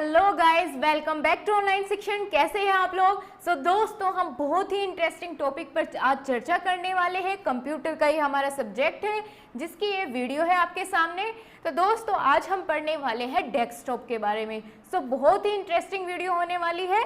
Hello guys, welcome back to online शिक्षण। कैसे हैं आप लोग? दोस्तों, हम बहुत ही इंटरेस्टिंग टॉपिक पर आज चर्चा करने वाले हैं। कंप्यूटर का ही हमारा सब्जेक्ट है जिसकी ये वीडियो है आपके सामने। तो दोस्तों, आज हम पढ़ने वाले हैं डेस्कटॉप के बारे में। बहुत ही इंटरेस्टिंग वीडियो होने वाली है।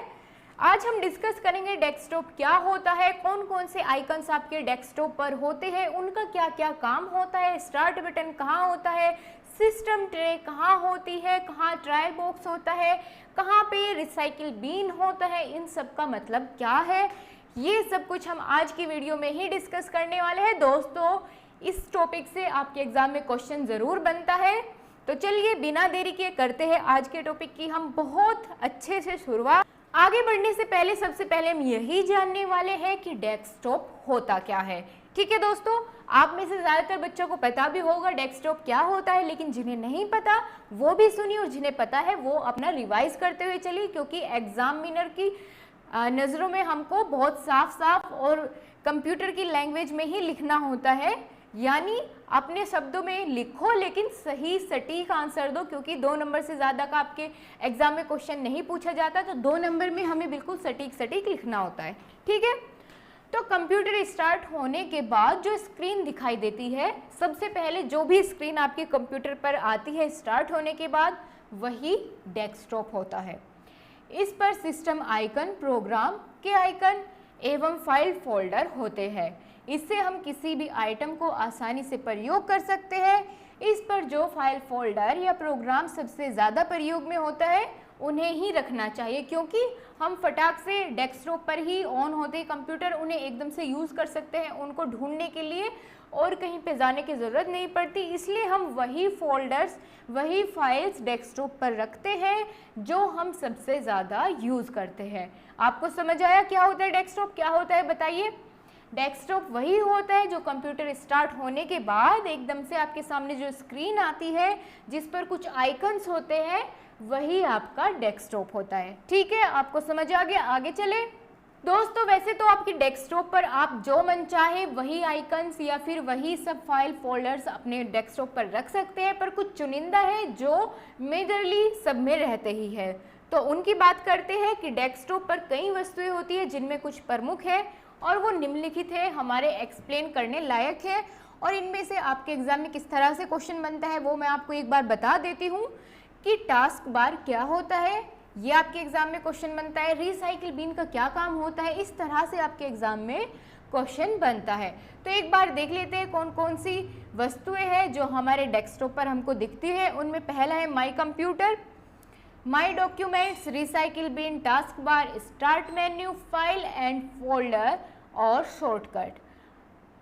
आज हम डिस्कस करेंगे डेस्कटॉप क्या होता है, कौन कौन से आइकन्स आपके डेस्कटॉप पर होते हैं, उनका क्या क्या काम होता है, स्टार्ट बटन कहाँ होता है, सिस्टम ट्रे कहाँ होती है, कहाँ ट्रायल बॉक्स होता है, कहाँ पे रिसाइकिल बीन होता है, इन सब का मतलब क्या है, ये सब कुछ हम आज की वीडियो में ही डिस्कस करने वाले हैं। दोस्तों, इस टॉपिक से आपके एग्जाम में क्वेश्चन ज़रूर बनता है। तो चलिए बिना देरी किए करते हैं आज के टॉपिक की हम बहुत अच्छे से शुरुआत। आगे बढ़ने से पहले सबसे पहले हम यही जानने वाले हैं कि डेस्कटॉप होता क्या है। ठीक है दोस्तों, आप में से ज़्यादातर बच्चों को पता भी होगा डेस्कटॉप क्या होता है, लेकिन जिन्हें नहीं पता वो भी सुनिए और जिन्हें पता है वो अपना रिवाइज करते हुए चलिए, क्योंकि एग्जामिनर की नज़रों में हमको बहुत साफ साफ और कंप्यूटर की लैंग्वेज में ही लिखना होता है। यानी अपने शब्दों में लिखो लेकिन सही सटीक आंसर दो, क्योंकि 2 नंबर से ज़्यादा का आपके एग्जाम में क्वेश्चन नहीं पूछा जाता। तो 2 नंबर में हमें बिल्कुल सटीक सटीक लिखना होता है। ठीक है, तो कंप्यूटर स्टार्ट होने के बाद जो स्क्रीन दिखाई देती है, सबसे पहले जो भी स्क्रीन आपके कंप्यूटर पर आती है स्टार्ट होने के बाद, वही डेस्कटॉप होता है। इस पर सिस्टम आइकन, प्रोग्राम के आइकन एवं फाइल फोल्डर होते हैं। इससे हम किसी भी आइटम को आसानी से प्रयोग कर सकते हैं। इस पर जो फाइल फोल्डर या प्रोग्राम सबसे ज़्यादा प्रयोग में होता है उन्हें ही रखना चाहिए, क्योंकि हम फटाक से डेस्कटॉप पर ही ऑन होते ही कंप्यूटर उन्हें एकदम से यूज़ कर सकते हैं। उनको ढूंढने के लिए और कहीं पे जाने की ज़रूरत नहीं पड़ती। इसलिए हम वही फोल्डर्स, वही फाइल्स डेस्कटॉप पर रखते हैं जो हम सबसे ज़्यादा यूज़ करते हैं। आपको समझ आया क्या होता है डेस्कटॉप, क्या होता है बताइए? डेस्कटॉप वही होता है जो कंप्यूटर स्टार्ट होने के बाद एकदम से आपके सामने जो स्क्रीन आती है जिस पर कुछ आइकन्स होते हैं, वही आपका डेस्कटॉप होता है। ठीक है, आपको समझ आ गया? आगे चले दोस्तों। वैसे तो आपकी डेस्कटॉप पर आप जो मन चाहे वही आइकन्स या फिर वही सब फाइल फोल्डर्स अपने डेस्कटॉप पर रख सकते हैं, पर कुछ चुनिंदा है जो मेजरली सब में रहते ही है। तो उनकी बात करते हैं कि डेस्कटॉप पर कई वस्तुएं होती है जिनमें कुछ प्रमुख है और वो निम्नलिखित है, हमारे एक्सप्लेन करने लायक है। और इनमें से आपके एग्जाम में किस तरह से क्वेश्चन बनता है वो मैं आपको एक बार बता देती हूँ कि टास्क बार क्या होता है, ये आपके एग्जाम में क्वेश्चन बनता है। रिसाइकिल बीन का क्या काम होता है, इस तरह से आपके एग्जाम में क्वेश्चन बनता है। तो एक बार देख लेते हैं कौन कौन सी वस्तुएं हैं जो हमारे डेस्कटॉप पर हमको दिखती है। उनमें पहला है my computer, my documents, recycle bin, task bar, start menu, file and folder और शॉर्टकट।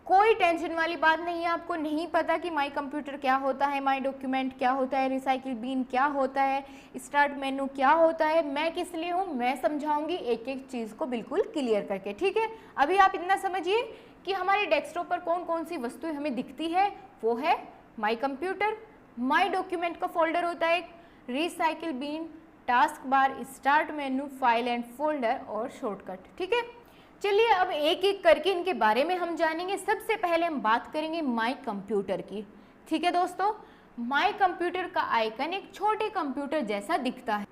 कोई टेंशन वाली बात नहीं है। आपको नहीं पता कि माई कंप्यूटर क्या होता है, माई डॉक्यूमेंट क्या होता है, रिसाइकिल बीन क्या होता है, स्टार्ट मेन्यू क्या होता है, मैं किस लिए हूँ, मैं समझाऊंगी एक एक चीज़ को बिल्कुल क्लियर करके। ठीक है, अभी आप इतना समझिए कि हमारे डेस्कटॉप पर कौन कौन सी वस्तुएं हमें दिखती है। वो है माई कंप्यूटर, माई डॉक्यूमेंट का फोल्डर होता है, recycle bin, task bar, start menu, file and folder और शॉर्टकट। ठीक है, चलिए अब एक एक करके इनके बारे में हम जानेंगे। सबसे पहले हम बात करेंगे माई कंप्यूटर की। ठीक है दोस्तों, माई कंप्यूटर का आइकन एक छोटे कंप्यूटर जैसा दिखता है।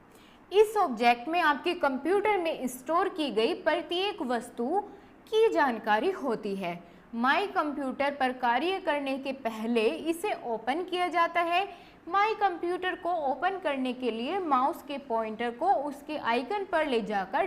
इस ऑब्जेक्ट में आपके कंप्यूटर में स्टोर की गई प्रत्येक वस्तु की जानकारी होती है। माई कंप्यूटर पर कार्य करने के पहले इसे ओपन किया जाता है। माई कंप्यूटर को ओपन करने के लिए माउस के पॉइंटर को उसके आइकन पर ले जाकर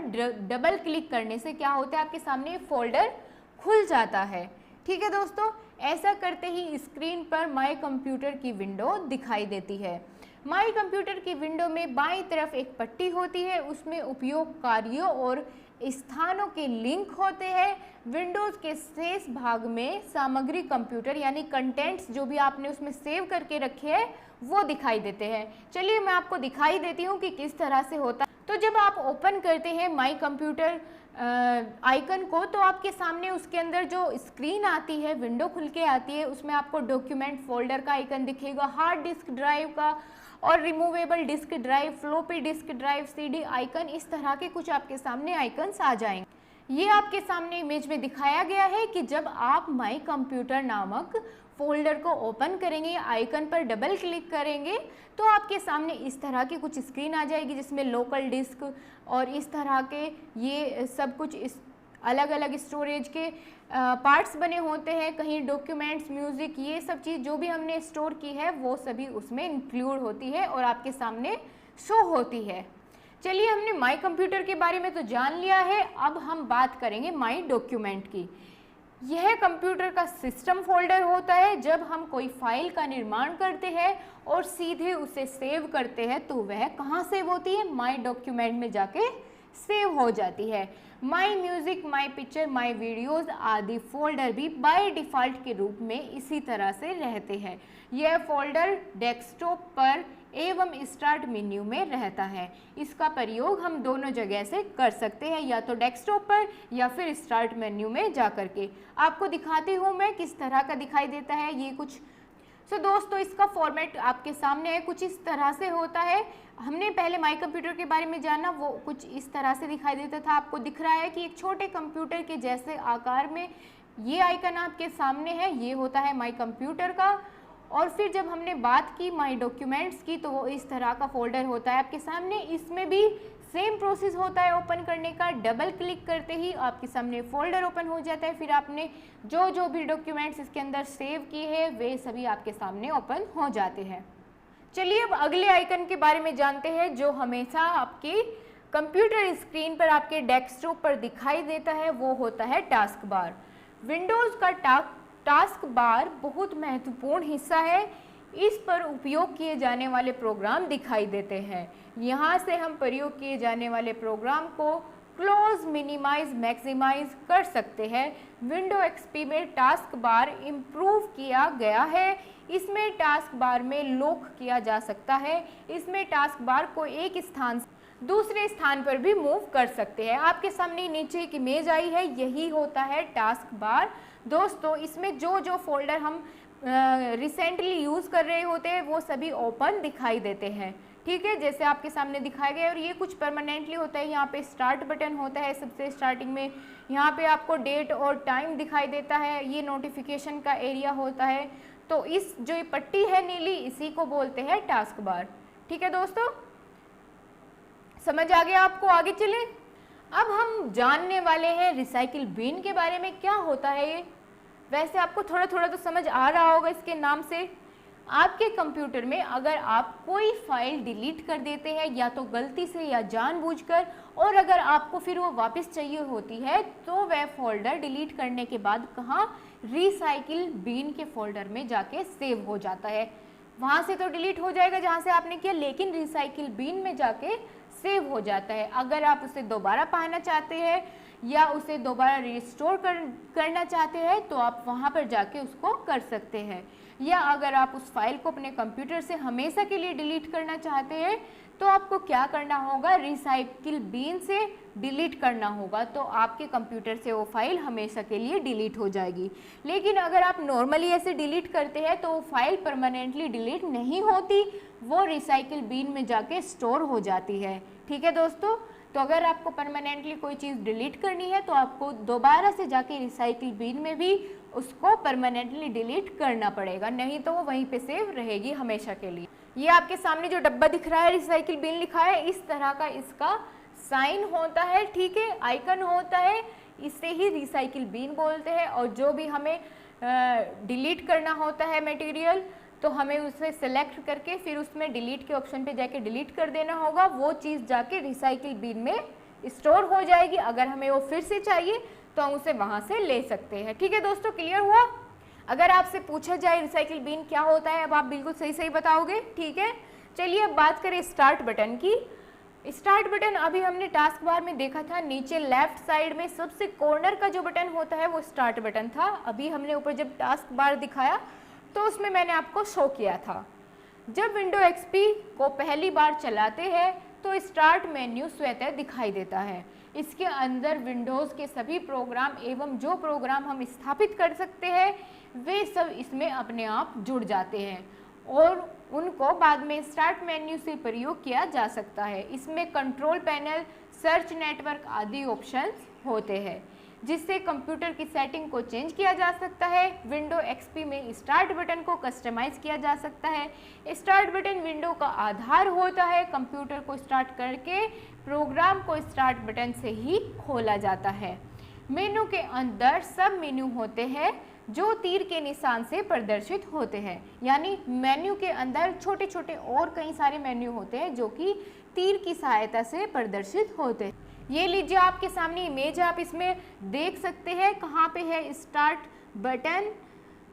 डबल क्लिक करने से क्या होता है, आपके सामने फोल्डर खुल जाता है। ठीक है दोस्तों, ऐसा करते ही स्क्रीन पर माई कंप्यूटर की विंडो दिखाई देती है। माई कंप्यूटर की विंडो में बाईं तरफ एक पट्टी होती है, उसमें उपयोग कार्यों और स्थानों के लिंक होते हैं। विंडोज़ के शेष भाग में सामग्री कंप्यूटर यानी कंटेंट्स जो भी आपने उसमें सेव करके रखे हैं वो दिखाई देते हैं। चलिए मैं आपको दिखाई देती हूँ कि किस तरह से होता है। तो जब आप ओपन करते हैं माई कंप्यूटर आइकन को, तो आपके सामने उसके अंदर जो स्क्रीन आती है, विंडो खुल के आती है, उसमें आपको डॉक्यूमेंट फोल्डर का आइकन दिखेगा, हार्ड डिस्क ड्राइव का और removable disk drive, floppy disk drive, CD icon, इस तरह के कुछ आपके सामने आइकन्स आ जाएंगे। ये आपके सामने इमेज में दिखाया गया है कि जब आप माई कंप्यूटर नामक फोल्डर को ओपन करेंगे, आइकन पर डबल क्लिक करेंगे तो आपके सामने इस तरह की कुछ स्क्रीन आ जाएगी जिसमें लोकल डिस्क और इस तरह के ये सब कुछ इस अलग अलग स्टोरेज के पार्ट्स बने होते हैं। कहीं डॉक्यूमेंट्स, म्यूज़िक, ये सब चीज़ जो भी हमने स्टोर की है वो सभी उसमें इंक्लूड होती है और आपके सामने शो होती है। चलिए, हमने माई कंप्यूटर के बारे में तो जान लिया है, अब हम बात करेंगे माई डॉक्यूमेंट की। यह कंप्यूटर का सिस्टम फोल्डर होता है। जब हम कोई फाइल का निर्माण करते हैं और सीधे उसे सेव करते हैं तो वह कहाँ सेव होती है? माई डॉक्यूमेंट में जाके सेव हो जाती है। My music, my picture, my videos आदि फोल्डर भी बाय डिफ़ॉल्ट के रूप में इसी तरह से रहते हैं। यह फोल्डर डेस्कटॉप पर एवं स्टार्ट मेन्यू में रहता है। इसका प्रयोग हम दोनों जगह से कर सकते हैं, या तो डेस्कटॉप पर या फिर स्टार्ट मेन्यू में जा कर के। आपको दिखाती हूँ मैं किस तरह का दिखाई देता है ये कुछ। दोस्तों, इसका फॉर्मेट आपके सामने है, कुछ इस तरह से होता है। हमने पहले माई कंप्यूटर के बारे में जाना, वो कुछ इस तरह से दिखाई देता था। आपको दिख रहा है कि एक छोटे कंप्यूटर के जैसे आकार में ये आइकन आपके सामने है, ये होता है माई कंप्यूटर का। और फिर जब हमने बात की माई डॉक्यूमेंट्स की तो वो इस तरह का फोल्डर होता है आपके सामने। इसमें भी सेम प्रोसेस होता है ओपन करने का। डबल क्लिक करते ही आपके सामने फोल्डर ओपन हो जाता है। फिर आपने जो भी डॉक्यूमेंट्स इसके अंदर सेव किए हैं वे सभी आपके सामने ओपन हो जाते हैं। चलिए, अब अगले आइकन के बारे में जानते हैं जो हमेशा आपकी कंप्यूटर स्क्रीन पर, आपके डेस्कटॉप पर दिखाई देता है, वो होता है टास्क बार। विंडोज़ का टास्क बार बहुत महत्वपूर्ण हिस्सा है। इस पर उपयोग किए जाने वाले प्रोग्राम दिखाई देते हैं। यहाँ से हम प्रयोग किए जाने वाले प्रोग्राम को क्लोज, मिनिमाइज, मैक्सिमाइज कर सकते हैं। विंडो एक्सपी में टास्क बार इम्प्रूव किया गया है। इसमें टास्क बार में लॉक किया जा सकता है। इसमें टास्क बार को एक स्थान से दूसरे स्थान पर भी मूव कर सकते हैं। आपके सामने नीचे एक इमेज आई है, यही होता है टास्क बार। दोस्तों, इसमें जो फोल्डर हम रिसेंटली यूज़ कर रहे होते हैं वो सभी ओपन दिखाई देते हैं। ठीक है, जैसे आपके सामने दिखाया गया। और ये कुछ परमानेंटली होता है। यहाँ पे स्टार्ट बटन होता है सबसे स्टार्टिंग में। यहाँ पे आपको डेट और टाइम दिखाई देता है। ये नोटिफिकेशन का एरिया होता है। तो इस जो ये पट्टी है नीली, इसी को बोलते हैं टास्क बार। ठीक है दोस्तों, समझ आ गया आपको? आगे चलें। अब हम जानने वाले हैं रिसाइकिल बिन के बारे में। क्या होता है ये? वैसे आपको थोड़ा थोड़ा तो समझ आ रहा होगा इसके नाम से। आपके कंप्यूटर में अगर आप कोई फाइल डिलीट कर देते हैं, या तो गलती से या जानबूझकर, और अगर आपको फिर वो वापस चाहिए होती है तो वह फोल्डर डिलीट करने के बाद कहाँ? रिसाइकिल बिन के फोल्डर में जाके सेव हो जाता है। वहाँ से तो डिलीट हो जाएगा जहाँ से आपने किया, लेकिन रिसाइकिल बिन में जाके सेव हो जाता है। अगर आप उसे दोबारा पाना चाहते हैं या उसे दोबारा रिस्टोर करना चाहते हैं तो आप वहाँ पर जाके उसको कर सकते हैं। या अगर आप उस फाइल को अपने कंप्यूटर से हमेशा के लिए डिलीट करना चाहते हैं तो आपको क्या करना होगा? रिसाइकिल बिन से डिलीट करना होगा, तो आपके कंप्यूटर से वो फाइल हमेशा के लिए डिलीट हो जाएगी। लेकिन अगर आप नॉर्मली ऐसे डिलीट करते हैं तो वो फाइल परमानेंटली डिलीट नहीं होती, वो रिसाइकिल बिन में जाके स्टोर हो जाती है। ठीक है दोस्तों, तो अगर आपको परमानेंटली कोई चीज़ डिलीट करनी है तो आपको दोबारा से जाके रिसाइकिल बिन में भी उसको परमानेंटली डिलीट करना पड़ेगा, नहीं तो वो वहीं पे सेव रहेगी हमेशा के लिए। ये आपके सामने जो डब्बा दिख रहा है, रिसाइकिल बिन लिखा है, इस तरह का इसका साइन होता है। ठीक है, आइकन होता है, इससे ही रिसाइकिल बिन बोलते हैं। और जो भी हमें डिलीट करना होता है मटेरियल, तो हमें उसे सेलेक्ट करके फिर उसमें डिलीट के ऑप्शन पे जाके डिलीट कर देना होगा। वो चीज़ जाके रिसाइकिल बिन में स्टोर हो जाएगी। अगर हमें वो फिर से चाहिए तो हम उसे वहाँ से ले सकते हैं। ठीक है दोस्तों, क्लियर हुआ? अगर आपसे पूछा जाए रिसाइकिल बिन क्या होता है, अब आप बिल्कुल सही सही बताओगे। ठीक है, चलिए अब बात करें स्टार्ट बटन की। स्टार्ट बटन अभी हमने टास्क बार में देखा था, नीचे लेफ्ट साइड में सबसे कॉर्नर का जो बटन होता है वो स्टार्ट बटन था। अभी हमने ऊपर जब टास्क बार दिखाया तो उसमें मैंने आपको शो किया था। जब विंडो एक्सपी को पहली बार चलाते हैं तो स्टार्ट मेन्यू स्वतः दिखाई देता है। इसके अंदर विंडोज़ के सभी प्रोग्राम एवं जो प्रोग्राम हम स्थापित कर सकते हैं वे सब इसमें अपने आप जुड़ जाते हैं और उनको बाद में स्टार्ट मेन्यू से प्रयोग किया जा सकता है। इसमें कंट्रोल पैनल, सर्च नेटवर्क आदि ऑप्शंस होते हैं। जिससे कंप्यूटर की सेटिंग को चेंज किया जा सकता है। विंडो एक्सपी में स्टार्ट बटन को कस्टमाइज किया जा सकता है। स्टार्ट बटन विंडो का आधार होता है। कंप्यूटर को स्टार्ट करके प्रोग्राम को स्टार्ट बटन से ही खोला जाता है। मेनू के अंदर सब मेन्यू होते हैं जो तीर के निशान से प्रदर्शित होते हैं, यानी मेन्यू के अंदर छोटे छोटे और कई सारे मेन्यू होते हैं जो कि तीर की सहायता से प्रदर्शित होते हैं। ये लीजिए आपके सामने इमेज है, आप इसमें देख सकते हैं कहाँ पे है स्टार्ट बटन।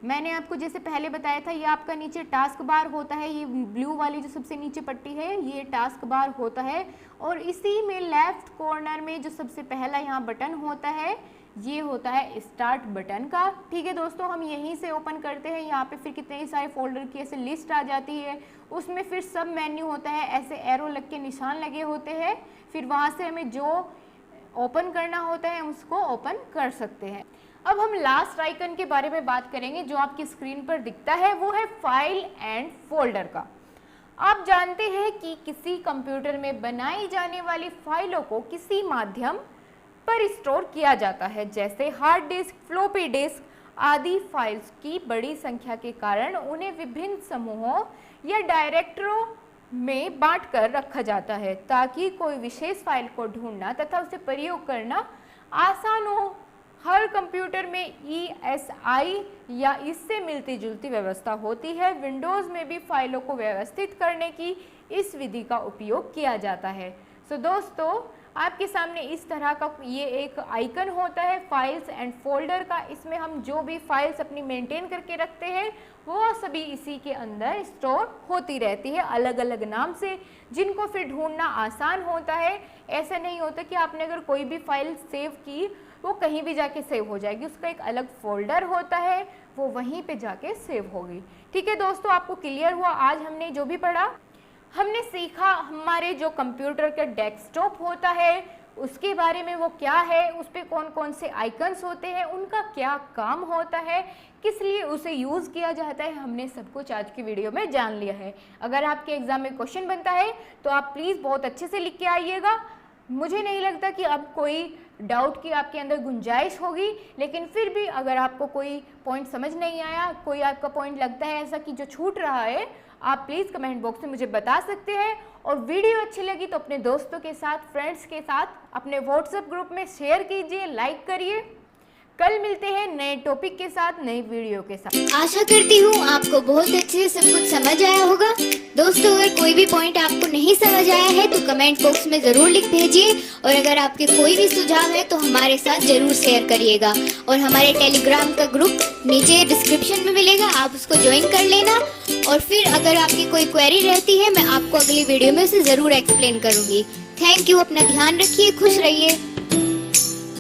मैंने आपको जैसे पहले बताया था, ये आपका नीचे टास्क बार होता है, ये ब्लू वाली जो सबसे नीचे पट्टी है ये टास्क बार होता है, और इसी में लेफ्ट कॉर्नर में जो सबसे पहला यहाँ बटन होता है ये होता है स्टार्ट बटन का। ठीक है दोस्तों, हम यहीं से ओपन करते हैं। यहाँ पे फिर कितने ही सारे फोल्डर की ऐसे लिस्ट आ जाती है, उसमें फिर सब मेन्यू होता है, ऐसे एरो लग के निशान लगे होते हैं। फिर वहाँ से हमें जो ओपन करना होता है हम उसको ओपन कर सकते हैं। अब हम लास्ट आइकन के बारे में बात करेंगे जो आपकी स्क्रीन पर दिखता है, वो है फाइल एंड फोल्डर का। आप जानते हैं कि किसी कंप्यूटर में बनाई जाने वाली फाइलों को किसी माध्यम पर स्टोर किया जाता है, जैसे हार्ड डिस्क, फ्लॉपी डिस्क आदि। फाइल्स की बड़ी संख्या के कारण उन्हें विभिन्न समूहों या डायरेक्टरों में बांट कर रखा जाता है ताकि कोई विशेष फाइल को ढूंढना तथा उसे प्रयोग करना आसान हो। हर कंप्यूटर में ESI या इससे मिलती जुलती व्यवस्था होती है। विंडोज़ में भी फाइलों को व्यवस्थित करने की इस विधि का उपयोग किया जाता है। सो दोस्तों, आपके सामने इस तरह का ये एक आइकन होता है फाइल्स एंड फोल्डर का। इसमें हम जो भी फाइल्स अपनी मेंटेन करके रखते हैं वो सभी इसी के अंदर स्टोर होती रहती है अलग अलग नाम से, जिनको फिर ढूंढना आसान होता है। ऐसा नहीं होता कि आपने अगर कोई भी फाइल सेव की वो कहीं भी जाके सेव हो जाएगी, उसका एक अलग फोल्डर होता है, वो वहीं पे जाके सेव होगी। ठीक है दोस्तों, आपको क्लियर हुआ? आज हमने जो भी पढ़ा हमने सीखा हमारे जो कंप्यूटर का डेस्कटॉप होता है उसके बारे में, वो क्या है, उस पर कौन कौन से आइकन्स होते हैं, उनका क्या काम होता है, किस लिए उसे यूज़ किया जाता है, हमने सब कुछ आज की वीडियो में जान लिया है। अगर आपके एग्ज़ाम में क्वेश्चन बनता है तो आप प्लीज़ बहुत अच्छे से लिख के आइएगा। मुझे नहीं लगता कि अब कोई डाउट की आपके अंदर गुंजाइश होगी, लेकिन फिर भी अगर आपको कोई पॉइंट समझ नहीं आया, कोई आपका पॉइंट लगता है ऐसा कि जो छूट रहा है, आप प्लीज़ कमेंट बॉक्स में मुझे बता सकते हैं। और वीडियो अच्छी लगी तो अपने दोस्तों के साथ, फ्रेंड्स के साथ, अपने व्हाट्सएप ग्रुप में शेयर कीजिए, लाइक करिए। कल मिलते हैं नए टॉपिक के साथ, नई वीडियो के साथ। आशा करती हूँ आपको बहुत अच्छे से सब कुछ समझ आया होगा। दोस्तों, अगर कोई भी पॉइंट आपको नहीं समझ आया है तो कमेंट बॉक्स में ज़रूर लिख भेजिए, और अगर आपके कोई भी सुझाव है तो हमारे साथ ज़रूर शेयर करिएगा। और हमारे टेलीग्राम का ग्रुप नीचे डिस्क्रिप्शन में मिलेगा, आप उसको ज्वाइन कर लेना। और फिर अगर आपकी कोई क्वेरी रहती है मैं आपको अगली वीडियो में उसे ज़रूर एक्सप्लेन करूँगी। थैंक यू, अपना ध्यान रखिए, खुश रहिए।